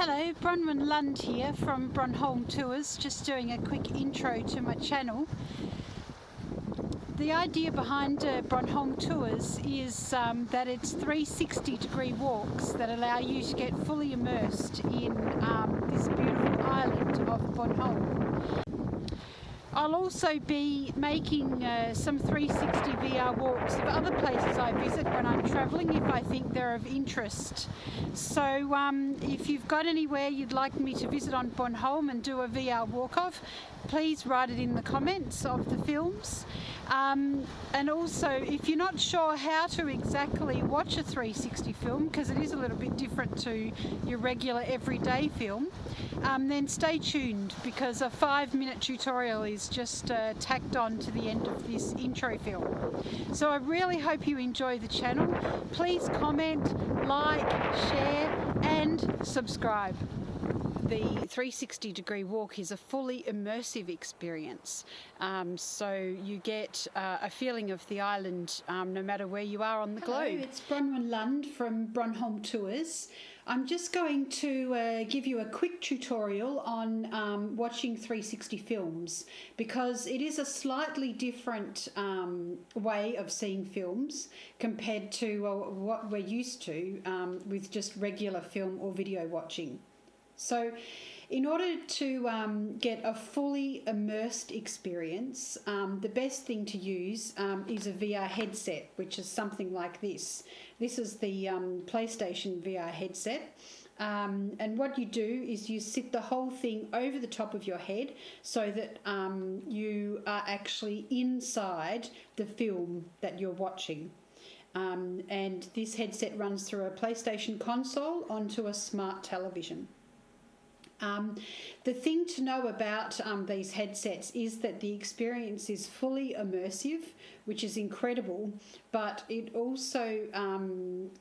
Hello, Bronwynlund here from BronHolm Tours, just doing a quick intro to my channel. The idea behind BronHolm Tours is that it's 360-degree walks that allow you to get fully immersed in this beautiful island of Bornholm. I'll also be making some 360 VR walks of other places I visit when I'm travelling if I think they're of interest. So if you've got anywhere you'd like me to visit on Bornholm and do a VR walk of, please write it in the comments of the films. And also, if you're not sure how to exactly watch a 360 film, because it is a little bit different to your regular everyday film, then stay tuned, because a 5-minute tutorial is just tacked on to the end of this intro film. So I really hope you enjoy the channel. Please comment, like, share and subscribe. The 360-degree walk is a fully immersive experience, so you get a feeling of the island no matter where you are on the globe. Hello, it's Bronwynlund from BronHolm Tours. I'm just going to give you a quick tutorial on watching 360 films, because it is a slightly different way of seeing films compared to what we're used to with just regular film or video watching. So in order to get a fully immersed experience, the best thing to use is a VR headset, which is something like this. This is the PlayStation VR headset. And what you do is you sit the whole thing over the top of your head so that you are actually inside the film that you're watching. And this headset runs through a PlayStation console onto a smart television. The thing to know about these headsets is that the experience is fully immersive, which is incredible, but it also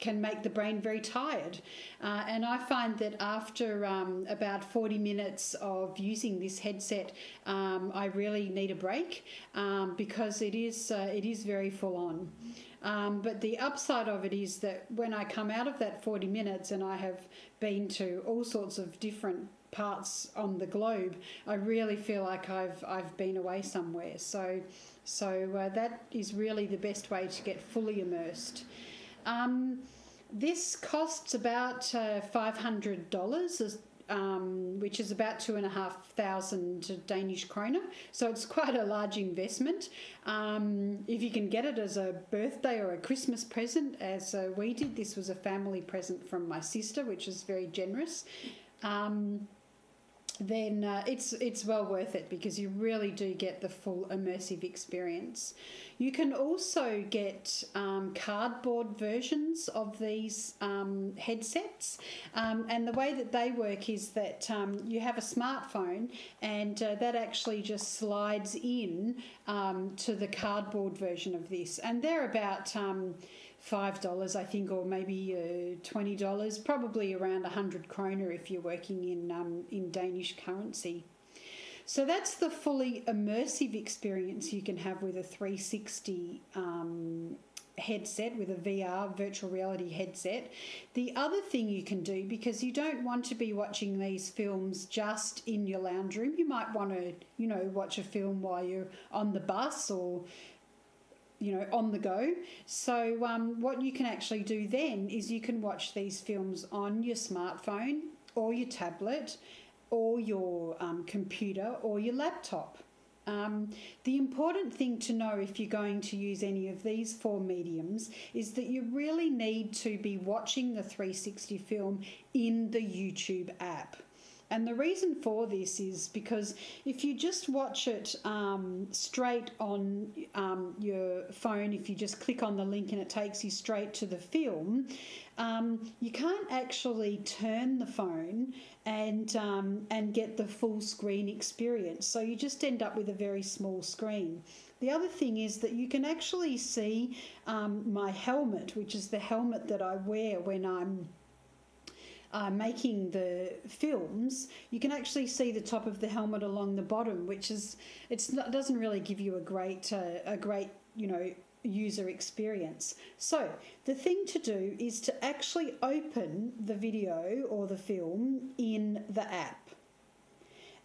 can make the brain very tired. And I find that after about 40 minutes of using this headset, I really need a break because it is very full on. But the upside of it is that when I come out of that 40 minutes and I have been to all sorts of different parts on the globe, I really feel like I've been away somewhere. So that is really the best way to get fully immersed. This costs about $500, which is about 2,500 Danish kroner. So it's quite a large investment. If you can get it as a birthday or a Christmas present, as we did, this was a family present from my sister, which is very generous. Then it's well worth it, because you really do get the full immersive experience. You can also get cardboard versions of these headsets, and the way that they work is that you have a smartphone, and that actually just slides in to the cardboard version of this, and they're about $5, I think, or maybe $20, probably around 100 kroner if you're working in Danish currency. So that's the fully immersive experience you can have with a 360 headset, with a VR, virtual reality headset. The other thing you can do, because you don't want to be watching these films just in your lounge room, you might want to, watch a film while you're on the bus or on the go. So what you can actually do then is you can watch these films on your smartphone or your tablet or your computer or your laptop. The important thing to know if you're going to use any of these 4 mediums is that you really need to be watching the 360 film in the YouTube app. And the reason for this is because if you just watch it straight on your phone, if you just click on the link and it takes you straight to the film, you can't actually turn the phone and get the full screen experience. So you just end up with a very small screen. The other thing is that you can actually see my helmet, which is the helmet that I wear when I'm making the films. You can actually see the top of the helmet along the bottom, which is doesn't really give you a great user experience. So the thing to do is to actually open the video or the film in the app.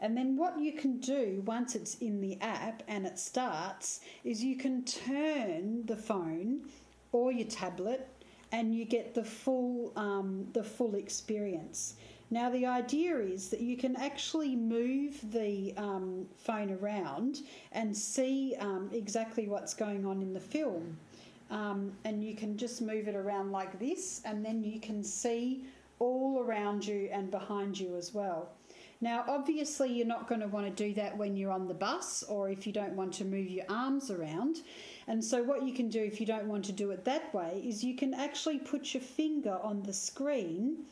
And then what you can do once it's in the app and it starts is you can turn the phone or your tablet and you get the full experience. Now the idea is that you can actually move the phone around and see exactly what's going on in the film. And you can just move it around like this, and then you can see all around you and behind you as well. Now, obviously, you're not going to want to do that when you're on the bus or if you don't want to move your arms around. And so what you can do if you don't want to do it that way is you can actually put your finger on the screen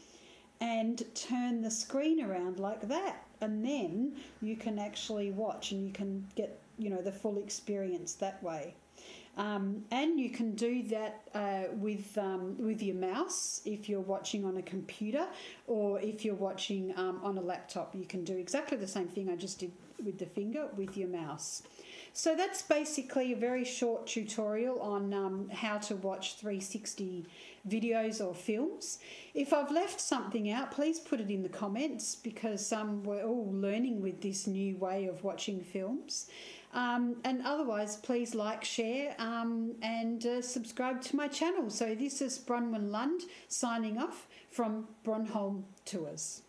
and turn the screen around like that. And then you can actually watch and you can get, the full experience that way. And you can do that with your mouse if you're watching on a computer, or if you're watching on a laptop. You can do exactly the same thing I just did with the finger with your mouse. So that's basically a very short tutorial on how to watch 360 videos or films. If I've left something out, please put it in the comments, because we're all learning with this new way of watching films. And otherwise, please like, share, and subscribe to my channel. So this is Bronwynlund signing off from Bornholm Tours.